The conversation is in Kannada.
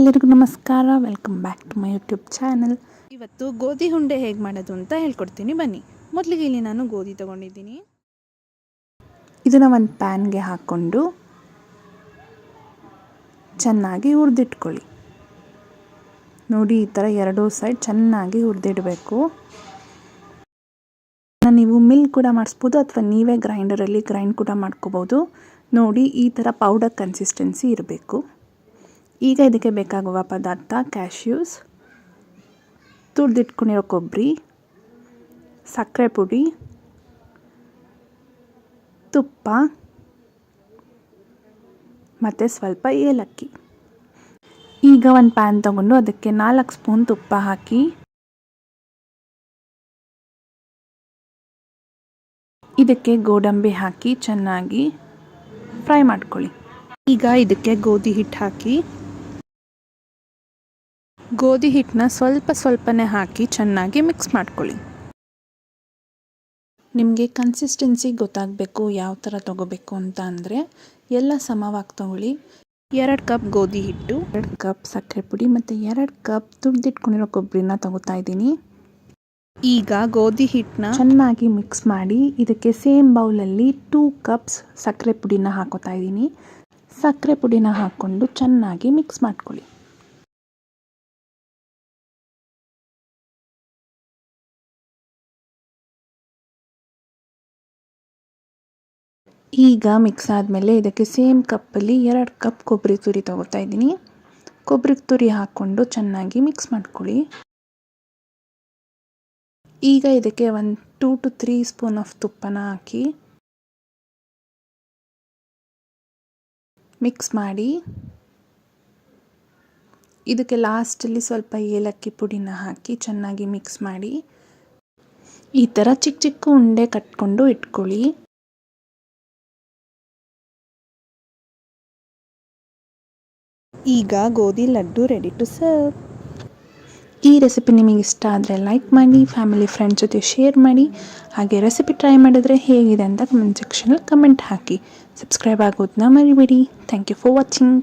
ಎಲ್ಲರಿಗೂ ನಮಸ್ಕಾರ. Welcome back to my YouTube channel. ಇವತ್ತು ಗೋಧಿ ಉಂಡೆ ಹೇಗೆ ಮಾಡೋದು ಅಂತ ಹೇಳ್ಕೊಡ್ತೀನಿ ಬನ್ನಿ. ಮೊದಲಿಗೆ ಇಲ್ಲಿ ನಾನು ಗೋಧಿ ತೊಗೊಂಡಿದ್ದೀನಿ. ಇದನ್ನು ಒಂದು ಪ್ಯಾನ್ಗೆ ಹಾಕ್ಕೊಂಡು ಚೆನ್ನಾಗಿ ಹುರಿದಿಟ್ಕೊಳ್ಳಿ. ನೋಡಿ, ಈ ಥರ ಎರಡೂ ಸೈಡ್ ಚೆನ್ನಾಗಿ ಹುರಿದಿಡಬೇಕು. ನೀವು ಮಿಲ್ ಕೂಡ ಮಾಡಿಸ್ಬೋದು ಅಥವಾ ನೀವೇ ಗ್ರೈಂಡರಲ್ಲಿ ಗ್ರೈಂಡ್ ಕೂಡ ಮಾಡ್ಕೋಬೋದು. ನೋಡಿ, ಈ ಥರ ಪೌಡರ್ ಕನ್ಸಿಸ್ಟೆನ್ಸಿ ಇರಬೇಕು. ಈಗ ಇದಕ್ಕೆ ಬೇಕಾಗುವ ಪದಾರ್ಥ ಕ್ಯಾಶ್ಯೂಸ್, ತುರಿದಿಟ್ಕೊಂಡಿರೋ ಕೊಬ್ಬರಿ, ಸಕ್ಕರೆ ಪುಡಿ, ತುಪ್ಪ ಮತ್ತು ಸ್ವಲ್ಪ ಏಲಕ್ಕಿ. ಈಗ ಒಂದು ಪ್ಯಾನ್ ತಗೊಂಡು ಅದಕ್ಕೆ 4 ಸ್ಪೂನ್ ತುಪ್ಪ ಹಾಕಿ ಇದಕ್ಕೆ ಗೋಡಂಬಿ ಹಾಕಿ ಚೆನ್ನಾಗಿ ಫ್ರೈ ಮಾಡ್ಕೊಳ್ಳಿ. ಈಗ ಇದಕ್ಕೆ ಗೋಧಿ ಹಿಟ್ಟು ಹಾಕಿ ಗೋಧಿ ಹಿಟ್ಟನ್ನ ಸ್ವಲ್ಪನೇ ಹಾಕಿ ಚೆನ್ನಾಗಿ ಮಿಕ್ಸ್ ಮಾಡ್ಕೊಳ್ಳಿ. ನಿಮಗೆ ಕನ್ಸಿಸ್ಟೆನ್ಸಿ ಗೊತ್ತಾಗಬೇಕು ಯಾವ ಥರ ತೊಗೋಬೇಕು ಅಂತ ಅಂದರೆ ಎಲ್ಲ ಸಮವಾಗಿ ತೊಗೊಳ್ಳಿ. 2 ಕಪ್ ಗೋಧಿ ಹಿಟ್ಟು, 2 ಕಪ್ ಸಕ್ಕರೆ ಪುಡಿ ಮತ್ತು 2 ಕಪ್ ತುರಿದಿಟ್ಕೊಂಡಿರೋ ಕೊಬ್ಬರಿನ ತೊಗೋತಾ ಇದ್ದೀನಿ. ಈಗ ಗೋಧಿ ಹಿಟ್ಟನ್ನ ಚೆನ್ನಾಗಿ ಮಿಕ್ಸ್ ಮಾಡಿ ಇದಕ್ಕೆ ಸೇಮ್ ಬೌಲಲ್ಲಿ 2 ಕಪ್ಸ್ ಸಕ್ಕರೆ ಪುಡಿನ ಹಾಕೋತಾ ಇದ್ದೀನಿ. ಸಕ್ಕರೆ ಪುಡಿನ ಹಾಕ್ಕೊಂಡು ಚೆನ್ನಾಗಿ ಮಿಕ್ಸ್ ಮಾಡ್ಕೊಳ್ಳಿ. ಈಗ ಮಿಕ್ಸ್ ಆದಮೇಲೆ ಇದಕ್ಕೆ ಸೇಮ್ ಕಪ್ಪಲ್ಲಿ 2 ಕಪ್ ಕೊಬ್ಬರಿ ತುರಿ ತೊಗೋತಾ ಇದ್ದೀನಿ. ಕೊಬ್ಬರಿ ತುರಿ ಹಾಕ್ಕೊಂಡು ಚೆನ್ನಾಗಿ ಮಿಕ್ಸ್ ಮಾಡ್ಕೊಳ್ಳಿ. ಈಗ ಇದಕ್ಕೆ ಒಂದು 2 to 3 ಸ್ಪೂನ್ ಆಫ್ ತುಪ್ಪನ ಹಾಕಿ ಮಿಕ್ಸ್ ಮಾಡಿ ಇದಕ್ಕೆ ಲಾಸ್ಟಲ್ಲಿ ಸ್ವಲ್ಪ ಏಲಕ್ಕಿ ಪುಡಿನ ಹಾಕಿ ಚೆನ್ನಾಗಿ ಮಿಕ್ಸ್ ಮಾಡಿ ಈ ಥರ ಚಿಕ್ಕ ಚಿಕ್ಕ ಉಂಡೆ ಕಟ್ಕೊಂಡು ಇಟ್ಕೊಳ್ಳಿ. ಈಗ ಗೋಧಿ ಲಡ್ಡು ರೆಡಿ ಟು ಸರ್ವ್. ಈ ರೆಸಿಪಿ ನಿಮಗೆ ಇಷ್ಟ ಆದರೆ ಲೈಕ್ ಮಾಡಿ, ಫ್ಯಾಮಿಲಿ ಫ್ರೆಂಡ್ಸ್ ಜೊತೆ ಶೇರ್ ಮಾಡಿ. ಹಾಗೆ ರೆಸಿಪಿ ಟ್ರೈ ಮಾಡಿದ್ರೆ ಹೇಗಿದೆ ಅಂತ ಕಮೆಂಟ್ ಸೆಕ್ಷನಲ್ಲಿ ಕಮೆಂಟ್ ಹಾಕಿ. ಸಬ್ಸ್ಕ್ರೈಬ್ ಆಗೋದನ್ನ ಮರಿಬೇಡಿ. Thank you for watching.